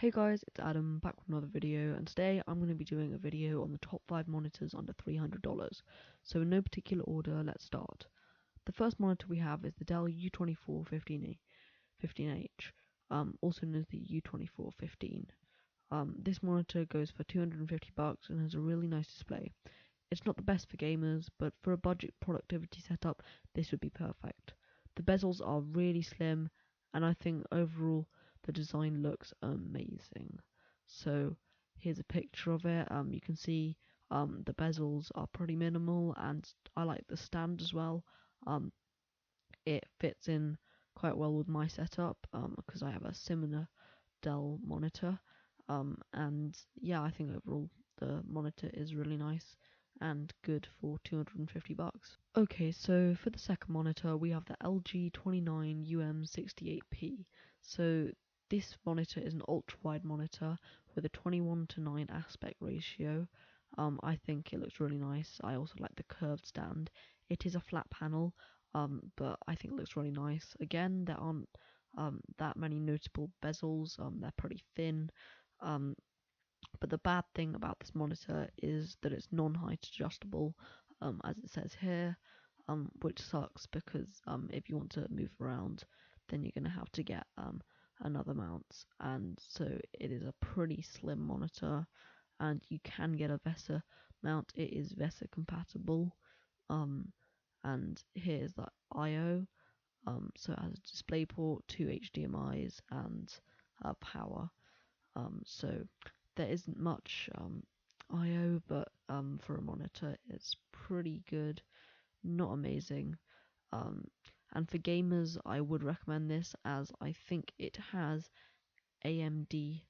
Hey guys, it's Adam back with another video, and today I'm going to be doing a video on the top 5 monitors under $300. So in no particular order, let's start. The first monitor we have is the Dell U2415H, also known as the U2415. This monitor goes for $250 and has a really nice display. It's not the best for gamers, but for a budget productivity setup, this would be perfect. The bezels are really slim, and I think overall the design looks amazing. So here's a picture of it. You can see the bezels are pretty minimal, and I like the stand as well. It fits in quite well with my setup because I have a similar Dell monitor. And yeah, I think overall the monitor is really nice and good for $250. Okay, so for the second monitor we have the LG29UM68P. So this monitor is an ultra-wide monitor with a 21:9 aspect ratio. I think it looks really nice. I also like the curved stand. It is a flat panel, but I think it looks really nice. Again, there aren't that many notable bezels. They're pretty thin. But the bad thing about this monitor is that it's non-height adjustable, as it says here, which sucks because if you want to move around, then you're going to have to get another mount, and so it is a pretty slim monitor, and you can get a VESA mount. It is VESA compatible, and here's the I/O. So it has a DisplayPort, 2 HDMI's, and power. So there isn't much I/O, but for a monitor it's pretty good, not amazing. And for gamers I would recommend this, as I think it has AMD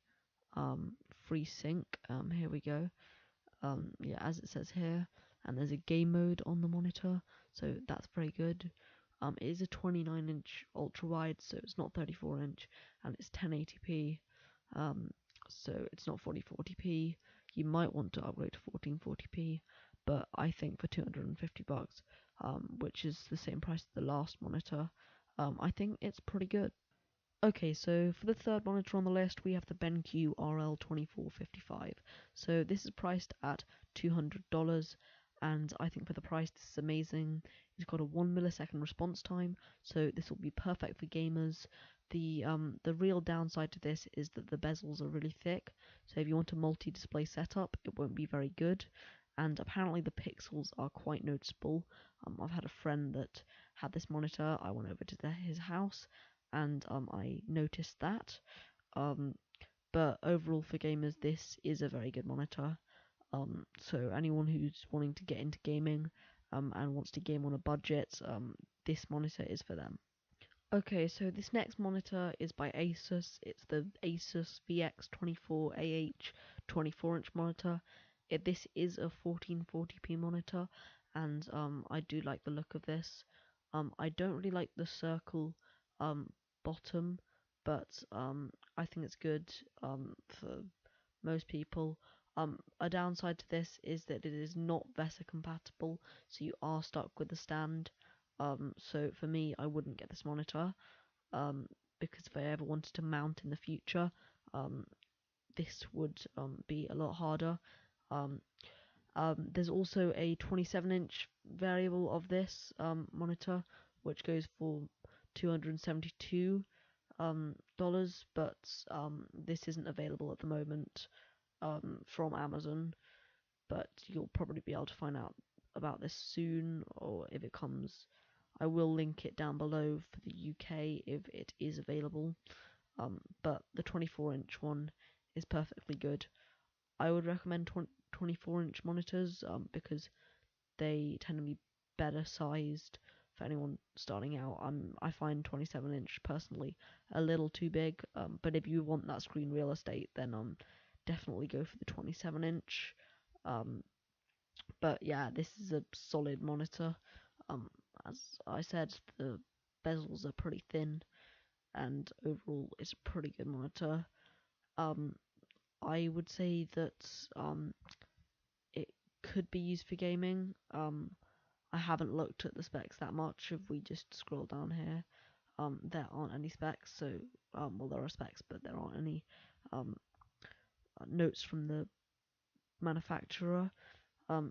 FreeSync. Here we go. Yeah, as it says here, and there's a game mode on the monitor, so that's very good. It is a 29-inch ultra wide, so it's not 34-inch, and it's 1080p. So it's not 4040p. You might want to upgrade to 1440p, but I think for $250, which is the same price as the last monitor, I think it's pretty good. Okay, so for the third monitor on the list, we have the BenQ RL2455. So this is priced at $200, and I think for the price this is amazing. It's got a 1 millisecond response time, so this will be perfect for gamers. The real downside to this is that the bezels are really thick, so if you want a multi-display setup, it won't be very good. And apparently the pixels are quite noticeable. I've had a friend that had this monitor. I went over to his house, and I noticed that. But overall for gamers, this is a very good monitor. So anyone who's wanting to get into gaming and wants to game on a budget, this monitor is for them. Okay, so this next monitor is by Asus. It's the Asus VX24AH 24-inch monitor. This is a 1440p monitor, and I do like the look of this. I don't really like the circle bottom, but I think it's good for most people. A downside to this is that it is not VESA compatible, so you are stuck with the stand. So for me, I wouldn't get this monitor, because if I ever wanted to mount in the future, this would be a lot harder. There's also a 27-inch variable of this monitor, which goes for $272, but this isn't available at the moment from Amazon, but you'll probably be able to find out about this soon, or if it comes, I will link it down below for the UK if it is available. But the 24-inch one is perfectly good. I would recommend 24-inch monitors because they tend to be better sized for anyone starting out. I find 27-inch personally a little too big, but if you want that screen real estate, then definitely go for the 27-inch. But yeah, this is a solid monitor. As I said, the bezels are pretty thin, and overall it's a pretty good monitor. I would say that it could be used for gaming. I haven't looked at the specs that much. If we just scroll down here, there aren't any specs. So, well, there are specs, but there aren't any. notes from the manufacturer,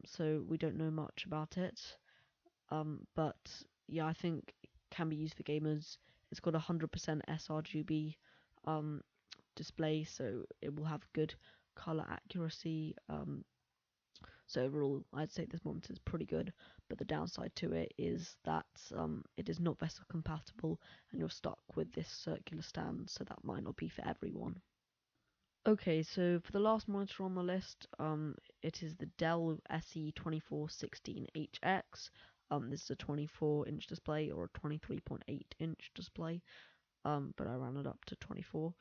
so we don't know much about it. But yeah, I think it can be used for gamers. It's got 100% sRGB display, so it will have good color accuracy. So overall, I'd say this monitor is pretty good, but the downside to it is that it is not VESA compatible, and you're stuck with this circular stand, so that might not be for everyone. Okay, so for the last monitor on the list, it is the Dell SE2416HX. This is a 24-inch display or a 23.8-inch display, but I ran it up to 24,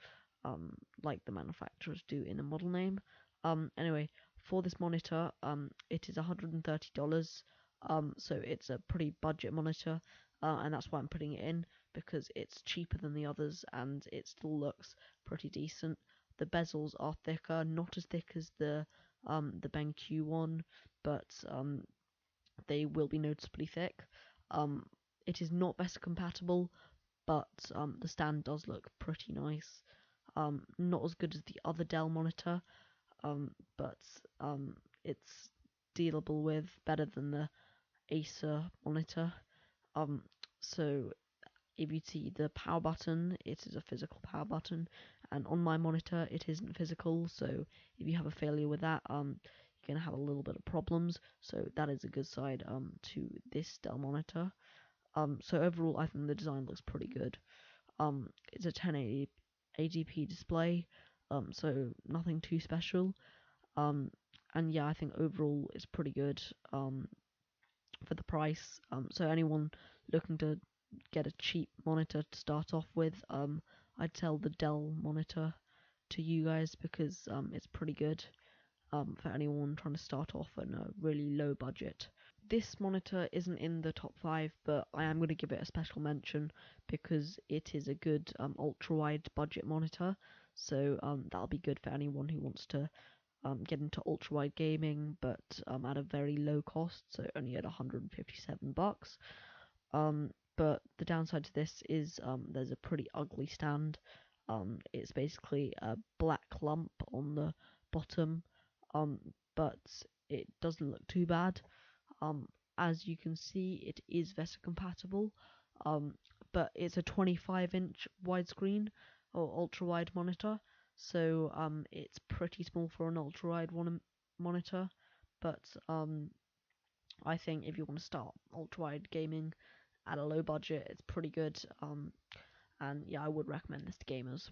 like the manufacturers do in the model name. Anyway, for this monitor, it is $130, so it's a pretty budget monitor, and that's why I'm putting it in, because it's cheaper than the others and it still looks pretty decent. The bezels are thicker, not as thick as the BenQ one, but they will be noticeably thick. It is not VESA compatible, but the stand does look pretty nice. Not as good as the other Dell monitor, but it's dealable with, better than the Acer monitor. So if you see the power button, it is a physical power button, and on my monitor it isn't physical, so if you have a failure with that, you're going to have a little bit of problems, so that is a good side to this Dell monitor. So overall, I think the design looks pretty good. It's a 1080 ADP display, so nothing too special, and yeah, I think overall it's pretty good for the price. So anyone looking to get a cheap monitor to start off with, I'd sell the Dell monitor to you guys, because it's pretty good for anyone trying to start off on a really low budget. This monitor isn't in the top 5, but I am going to give it a special mention because it is a good ultra-wide budget monitor, so that'll be good for anyone who wants to get into ultra-wide gaming, but at a very low cost, so only at $157. But the downside to this is there's a pretty ugly stand. It's basically a black lump on the bottom, but it doesn't look too bad. As you can see, it is VESA compatible, but it's a 25-inch widescreen or ultra-wide monitor, so it's pretty small for an ultra-wide monitor. But I think if you want to start ultra-wide gaming at a low budget, it's pretty good. And yeah, I would recommend this to gamers.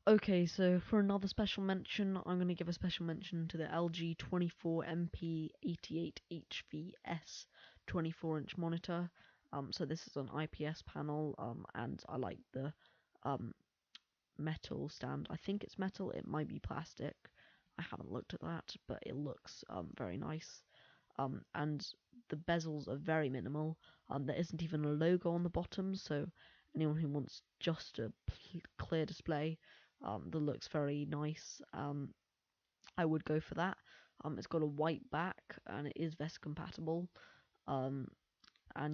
Okay, so for another special mention, I'm going to give a special mention to the LG 24MP88HVS 24-inch monitor. So this is an IPS panel, and I like the metal stand. I think it's metal, it might be plastic. I haven't looked at that, but it looks very nice. And the bezels are very minimal. There isn't even a logo on the bottom, so anyone who wants just a clear display that looks very nice, I would go for that. It's got a white back and it is VESA compatible. And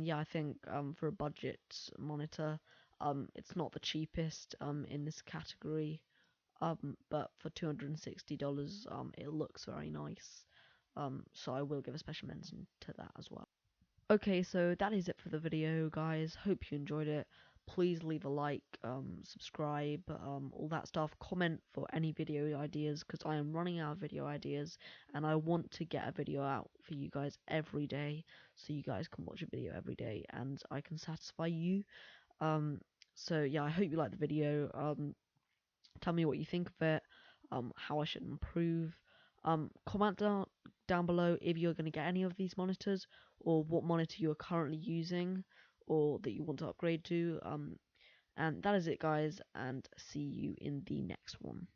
yeah, I think for a budget monitor, it's not the cheapest in this category, but for $260, it looks very nice. So I will give a special mention to that as well. Okay, so that is it for the video, guys. Hope you enjoyed it. Please leave a like, subscribe, all that stuff. Comment for any video ideas, because I am running out of video ideas, and I want to get a video out for you guys every day, so you guys can watch a video every day, and I can satisfy you. So yeah, I hope you liked the video. Tell me what you think of it, how I should improve. Comment down below if you're going to get any of these monitors, or what monitor you are currently using, or that you want to upgrade to. And that is it, guys, and see you in the next one.